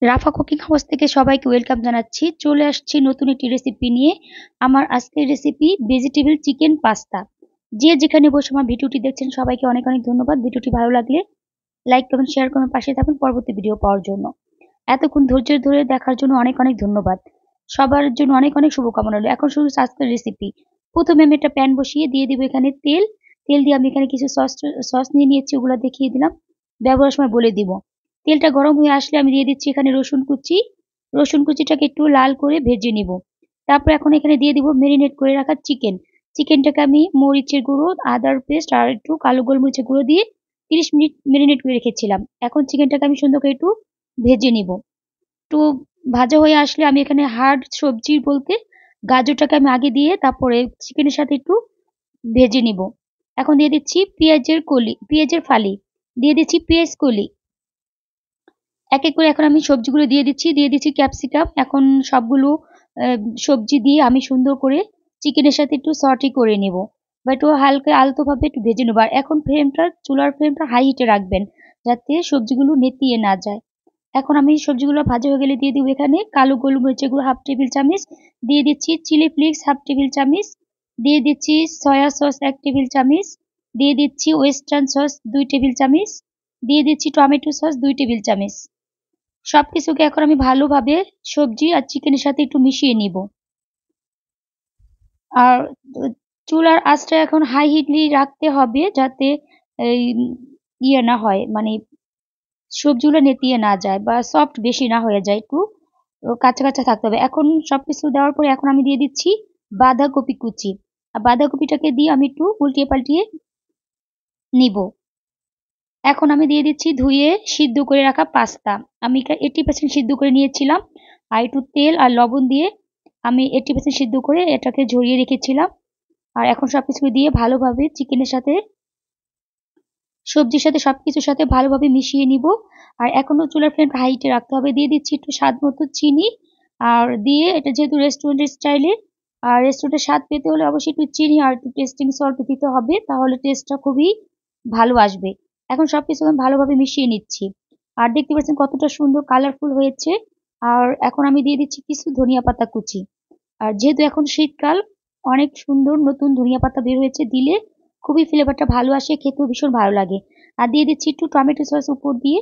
রাফা cooking house থেকে সবাইকে welcome জানাচ্ছি। চলে আসছি নতুন একটি রেসিপি নিয়ে। আমার আজকের রেসিপি ভেজিটেবল চিকেন পাস্তা। যে যেখানে বসে আমার ভিডিওটি দেখছেন সবাইকে অনেক অনেক ধন্যবাদ। ভিডিওটি ভালো লাগলে লাইক কমেন্ট শেয়ার করুন, পাশে থাকুন পরবর্তী ভিডিও পাওয়ার জন্য। এতক্ষণ ধৈর্য ধরে দেখার জন্য অনেক অনেক ধন্যবাদ। সবার জন্য অনেক অনেক শুভকামনা রইল। এখন শুরু আজকের রেসিপি। প্রথমে আমি একটা প্যান বসিয়ে দিয়ে দিব এখানে তেল। তেল দিয়ে আমি এখানে কিছু সস নিয়ে নিয়েছি, ওগুলো দেখিয়ে দিলাম, ব্যবহারের সময় বলে দিব। তেলটা গরম হয়ে আসলে আমি দিয়ে দিচ্ছি এখানে রসুন কুচি। রসুন কুচিটাকে একটু লাল করে ভেজে নিব। তারপর এখন এখানে দিয়ে দিব মেরিনেট করে রাখা চিকেন। চিকেনটাকে আমি মরিচের গুঁড়ো, আদার পেস্ট আর একটু কালো গোলমরিচের গুঁড়ো দিয়ে 30 মিনিট মেরিনেট করে রেখেছিলাম। এখন চিকেনটাকে আমি সুন্দর করে একটু ভেজে নিব। একটু ভাজা হয়ে আসলে আমি এখানে হার্ড সবজি বলতে গাজরটাকে আমি আগে দিয়ে তারপরে চিকেনের সাথে একটু ভেজে নিব। এখন দিয়ে দিচ্ছি পেঁয়াজের ফালি, দিয়ে দিচ্ছি পেঁয়াজ কলি। এক এক করে এখন আমি সবজিগুলো দিয়ে দিচ্ছি ক্যাপসিকাম। এখন সবগুলো সবজি দিয়ে আমি সুন্দর করে চিকেনের সাথে একটু সটে করে নেব বা একটু হালকা আলতোভাবে একটু ভেজে নেব। আর এখন চুলার ফ্লেমটা হাই হিটে রাখবেন যাতে সবজিগুলো নেতিয়ে না যায়। এখন আমি সবজিগুলো ভাজা হয়ে গেলে দিয়ে দিব এখানে কালো গোলমরিচের গুঁড়ো 1/2 টেবিল চামচ, দিয়ে দিচ্ছি চিলি ফ্লেক্স 1/2 টেবিল চামচ, দিয়ে দিচ্ছি সয়া সস 1 টেবিল চামচ, দিয়ে দিচ্ছি ওয়েস্টার্ন সস 2 টেবিল চামচ, দিয়ে দিচ্ছি টমেটো সস 2 টেবিল চামচ। সবকিছুকে এখন আমি ভালোভাবে সবজি আর চিকেনের সাথে একটু মিশিয়ে নিব। আর চুলার আঁচটা এখন হাই হিটলি রাখতে হবে যাতে এই ইয়ে না হয়, মানে সবজিগুলো নেতিয়ে না যায় বা সফট বেশি না হয়ে যায়, একটু কাঁচা কাঁচা থাকতে হবে। এখন সবকিছু দেওয়ার পরে এখন আমি দিয়ে দিচ্ছি বাঁধাকপি কুচি। আর বাঁধাকপিটাকে দিয়ে আমি একটু উল্টিয়ে পাল্টিয়ে নিব। এখন আমি দিয়ে দিচ্ছি ধুয়ে সিদ্ধ করে রাখা পাস্তা। আমি 80% সিদ্ধ করে নিয়েছিলাম, আর একটু তেল আর লবণ দিয়ে আমি 80% সিদ্ধ করে এটাকে ঝরিয়ে রেখেছিলাম। আর এখন সবকিছু দিয়ে ভালোভাবে চিকেনের সাথে সবজির সাথে সবকিছুর সাথে ভালোভাবে মিশিয়ে নিব। আর এখনো চুলার ফ্লেম হাইটে রাখতে হবে। দিয়ে দিচ্ছি একটু স্বাদ মতো চিনি, আর দিয়ে এটা যেহেতু রেস্টুরেন্টের স্টাইলে, আর রেস্টুরেন্টের স্বাদ পেতে হলে অবশ্যই একটু চিনি আর একটু টেস্টিং সল্ট দিতে হবে, তাহলে টেস্টটা খুবই ভালো আসবে। এখন সবকিছু আমি ভালোভাবে মিশিয়ে নিচ্ছি। আর দেখতে পাচ্ছেন কতটা সুন্দর কালারফুল হয়েছে। আর এখন আমি দিয়ে দিচ্ছি কিছু ধনিয়া পাতা কুচি। আর যেহেতু এখন শীতকাল, অনেক সুন্দর নতুন ধনিয়া পাতা বের হয়েছে, দিলে খুবই ফ্লেভারটা ভালো আসে, খেতেও ভীষণ ভালো লাগে। আর দিয়ে দিচ্ছি একটু টমেটো সস উপর দিয়ে।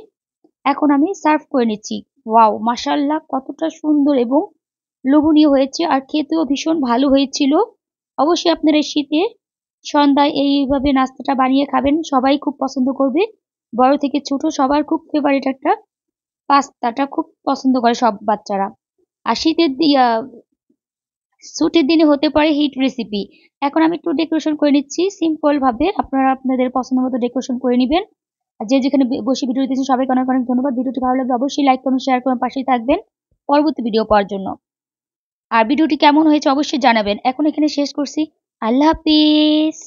এখন আমি সার্ভ করে নিচ্ছি। ওয়াও, মাশাআল্লাহ, কতটা সুন্দর এবং লোভনীয় হয়েছে আর খেতেও ভীষণ ভালো হয়েছিল। অবশ্যই আপনারা এই শীতে সন্ধ্যায় এইভাবে নাস্তাটা বানিয়ে খাবেন, সবাই খুব পছন্দ করবে। বড় থেকে ছোট সবার খুব ফেভারিট একটা পাস্তাটা খুব পছন্দ করে সব বাচ্চারা। আর ছুটির দিনে হতে পারে হিট রেসিপি। এখন আমি একটু ডেকোরেশন করে নিচ্ছি সিম্পল ভাবে, আপনারা আপনাদের পছন্দ মতো ডেকোরেশন করে নেবেন। আর যে যেখানে বসে ভিডিও দিচ্ছেন সবাইকে অনেক অনেক ধন্যবাদ। ভিডিওটি ভালো লাগলে অবশ্যই লাইক কমেন্ট শেয়ার করে পাশেই থাকবেন পরবর্তী ভিডিও পাওয়ার জন্য। আর ভিডিওটি কেমন হয়েছে অবশ্যই জানাবেন। এখন এখানে শেষ করছি। আল্লাহ হাফিজ।